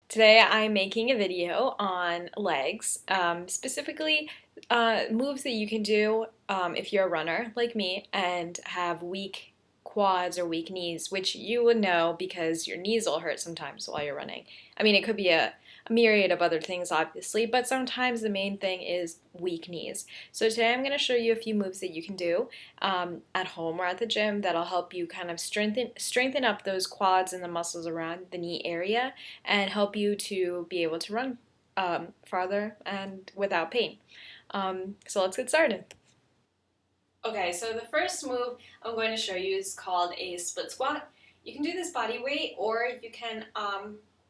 Today I'm making a video on legs, specifically moves that you can do if you're a runner like me and have weak quads or weak knees, which you would know because your knees will hurt sometimes while you're running. I mean, it could be a myriad of other things, obviously, but sometimes the main thing is weak knees. So today I'm going to show you a few moves that you can do at home or at the gym that'll help you kind of strengthen up those quads and the muscles around the knee area and help you to be able to run farther and without pain. So let's get started. Okay, so the first move I'm going to show you is called a split squat. You can do this body weight, or you can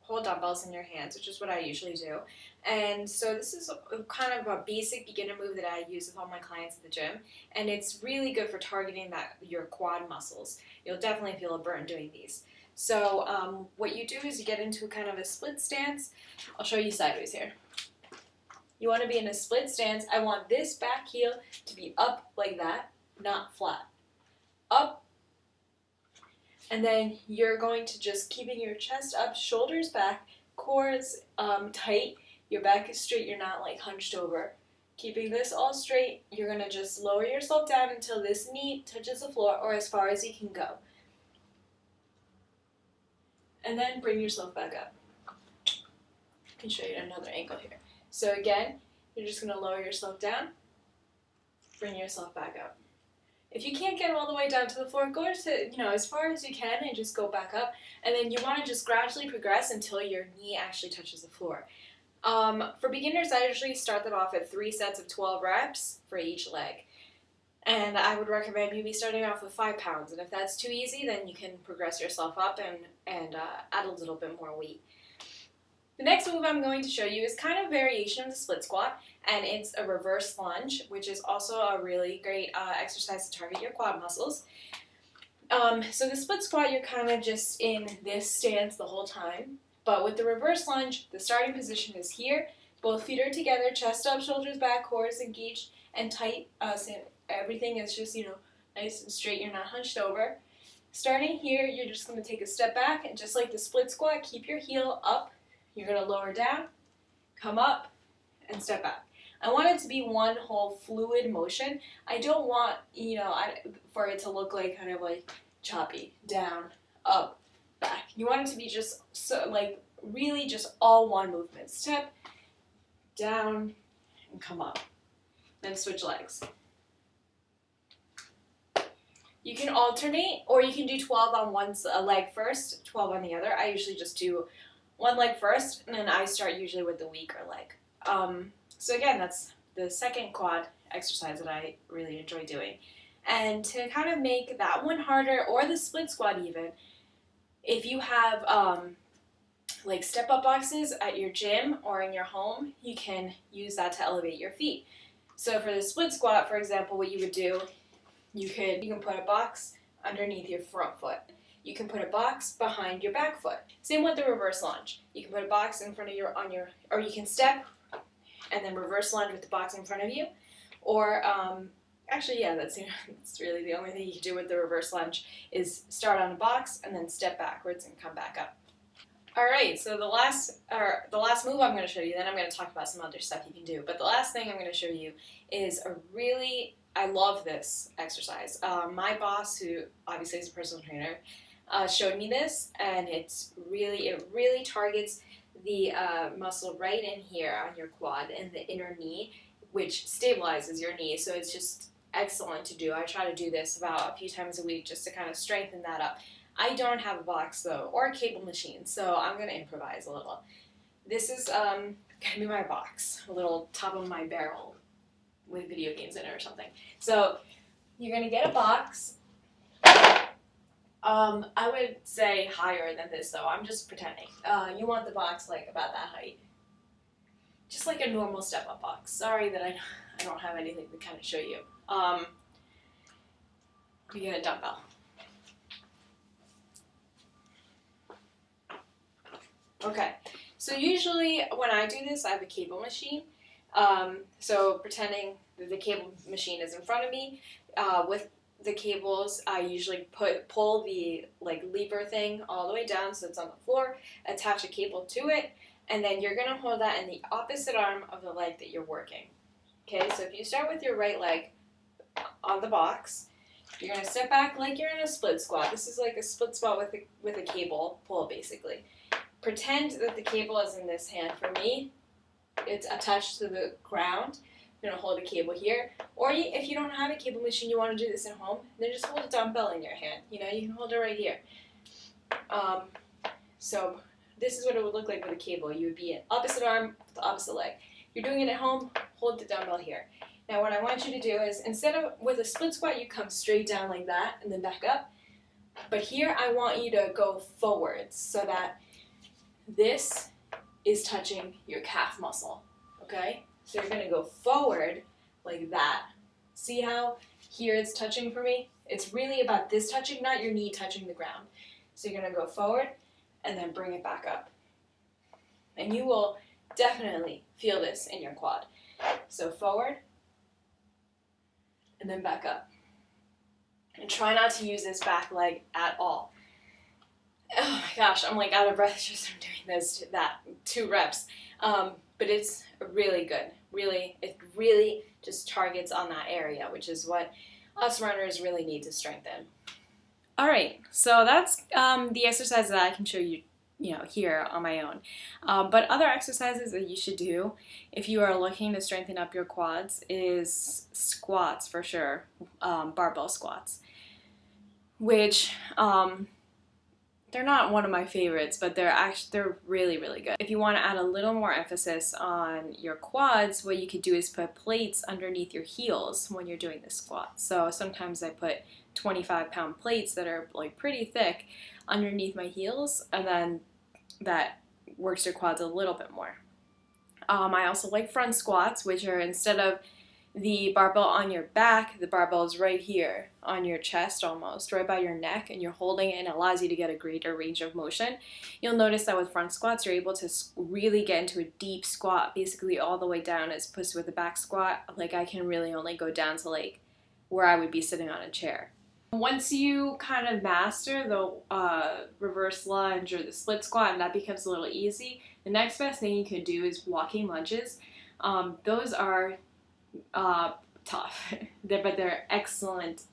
hold dumbbells in your hands, which is what I usually do. And so this is kind of a basic beginner move that I use with all my clients at the gym, and it's really good for targeting your quad muscles. You'll definitely feel a burn doing these. So what you do is you get into kind of a split stance. I'll show you sideways here. You want to be in a split stance. I want this back heel to be up like that, not flat. Up. And then you're going to just keeping your chest up, shoulders back, core is tight, your back is straight, you're not like hunched over. Keeping this all straight, you're going to just lower yourself down until this knee touches the floor or as far as you can go. And then bring yourself back up. I can show you another angle here. So again, you're just going to lower yourself down, bring yourself back up. If you can't get all the way down to the floor, go to, as far as you can and just go back up. And then you want to just gradually progress until your knee actually touches the floor. For beginners, I usually start them off at 3 sets of 12 reps for each leg. And I would recommend maybe starting off with 5 pounds. And if that's too easy, then you can progress yourself up and add a little bit more weight. The next move I'm going to show you is kind of a variation of the split squat, and it's a reverse lunge, which is also a really great exercise to target your quad muscles. So the split squat, you're kind of just in this stance the whole time, but with the reverse lunge, the starting position is here. Both feet are together, chest up, shoulders back, core is engaged and tight. So everything is just, nice and straight. You're not hunched over. Starting here, you're just going to take a step back, and just like the split squat, keep your heel up. You're going to lower down, come up, and step back. I want it to be one whole fluid motion. I don't want, for it to look like kind of like choppy, down, up, back. You want it to be just really just all one movement. Step, down, and come up. Then switch legs. You can alternate, or you can do 12 on one leg first, 12 on the other. I usually just do one leg first, and then I start usually with the weaker leg. So again, that's the second quad exercise that I really enjoy doing. And to kind of make that one harder, or the split squat even, if you have like step-up boxes at your gym or in your home, you can use that to elevate your feet. So for the split squat, for example, what you would do, you can put a box underneath your front foot. You can put a box behind your back foot. Same with the reverse lunge. You can put a box in front of or you can step and then reverse lunge with the box in front of you. Or, that's really the only thing you can do with the reverse lunge is start on a box and then step backwards and come back up. Alright, so the last move I'm going to show you, then I'm going to talk about some other stuff you can do. But the last thing I'm going to show you is I love this exercise. My boss, who obviously is a personal trainer, showed me this, and it really targets the muscle right in here on your quad and the inner knee, which stabilizes your knee. So it's just excellent to do. I try to do this about a few times a week just to kind of strengthen that up. I don't have a box though, or a cable machine, so I'm going to improvise a little. This is going to be my box, a little top of my barrel with video games in it or something. So you're going to get a box. I would say higher than this though. I'm just pretending. You want the box like about that height. Just like a normal step-up box. Sorry that I don't have anything to kind of show you. You get a dumbbell. Okay, so usually when I do this, I have a cable machine. So pretending that the cable machine is in front of me, with the cables, I usually pull the lever thing all the way down so it's on the floor, attach a cable to it, and then you're going to hold that in the opposite arm of the leg that you're working. Okay, so if you start with your right leg on the box, you're going to step back like you're in a split squat. This is like a split squat with a cable pull, basically. Pretend that the cable is in this hand. For me, it's attached to the ground. You're going to hold the cable here. Or if you don't have a cable machine, you want to do this at home, then just hold a dumbbell in your hand. You know, you can hold it right here. So this is what it would look like with a cable. You would be an opposite arm with the opposite leg. You're doing it at home, hold the dumbbell here. Now what I want you to do is, instead of with a split squat, you come straight down like that and then back up. But here I want you to go forwards so that this is touching your calf muscle, okay? So you're gonna go forward like that. See how here it's touching for me? It's really about this touching, not your knee touching the ground. So you're gonna go forward and then bring it back up. And you will definitely feel this in your quad. So forward, and then back up. And try not to use this back leg at all. Oh my gosh, I'm like out of breath just from doing that 2 reps. But it's really good. It really just targets on that area, which is what us runners really need to strengthen. All right, so that's the exercise that I can show you, here on my own. But other exercises that you should do if you are looking to strengthen up your quads is squats for sure, barbell squats, which they're not one of my favorites, but they're really, really good. If you want to add a little more emphasis on your quads, what you could do is put plates underneath your heels when you're doing the squat. So sometimes I put 25-pound plates that are like pretty thick underneath my heels, and then that works your quads a little bit more. I also like front squats, which are instead of the barbell on your back, the barbell is right here on your chest almost, right by your neck, and you're holding it, and it allows you to get a greater range of motion. You'll notice that with front squats, you're able to really get into a deep squat, basically all the way down, as opposed to with a back squat, like I can really only go down to like where I would be sitting on a chair. Once you kind of master the reverse lunge or the split squat and that becomes a little easy, the next best thing you can do is walking lunges. Those are tough, but they're excellent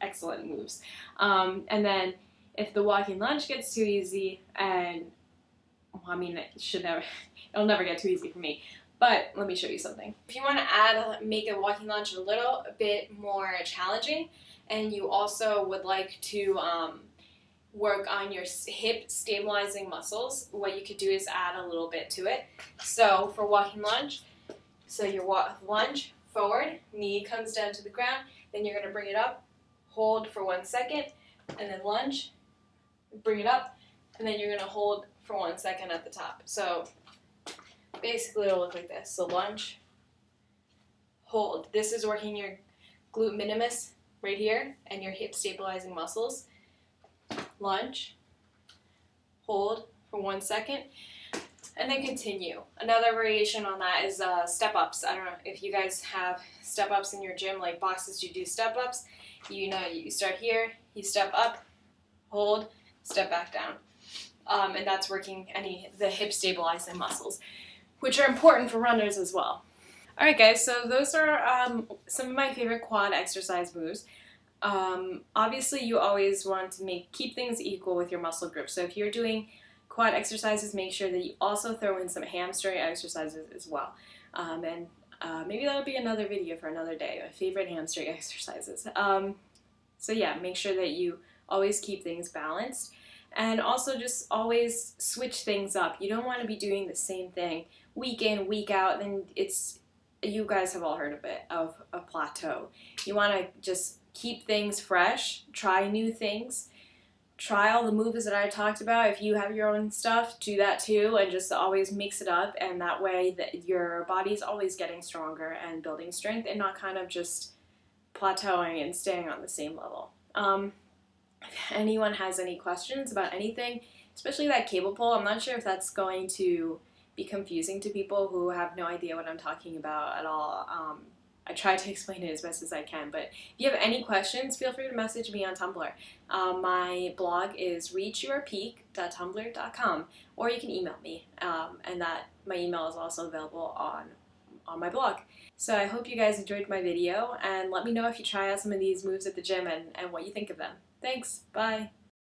moves. And then if the walking lunge gets too easy, and it'll never get too easy for me. But let me show you something. If you want to make a walking lunge a little bit more challenging, and you also would like to work on your hip stabilizing muscles, what you could do is add a little bit to it. So for walking lunge, so your lunge forward, knee comes down to the ground, then you're going to bring it up, hold for 1 second, and then lunge, bring it up, and then you're going to hold for 1 second at the top. So basically it'll look like this. So lunge, hold. This is working your glute minimus right here and your hip stabilizing muscles. Lunge, hold for 1 second, and then continue. Another variation on that is step-ups. I don't know if you guys have step-ups in your gym, like boxes you do step-ups. You start here, you step up, hold, step back down. And that's working the hip stabilizing muscles, which are important for runners as well. Alright guys, so those are some of my favorite quad exercise moves. Obviously you always want to keep things equal with your muscle group. So if you're doing quad exercises, make sure that you also throw in some hamstring exercises as well. And maybe that'll be another video for another day, my favorite hamstring exercises. So yeah, make sure that you always keep things balanced. And also just always switch things up. You don't want to be doing the same thing week in, week out. Then you guys have all heard of it, of a plateau. You want to just keep things fresh, try new things, try all the moves that I talked about. If you have your own stuff, do that too, and just always mix it up, and that way that your body's always getting stronger and building strength and not kind of just plateauing and staying on the same level. If anyone has any questions about anything, especially that cable pull, I'm not sure if that's going to be confusing to people who have no idea what I'm talking about at all. I try to explain it as best as I can, but if you have any questions, feel free to message me on Tumblr. My blog is reachyourpeak.tumblr.com, or you can email me, and that my email is also available on my blog. So I hope you guys enjoyed my video, and let me know if you try out some of these moves at the gym and what you think of them. Thanks, bye!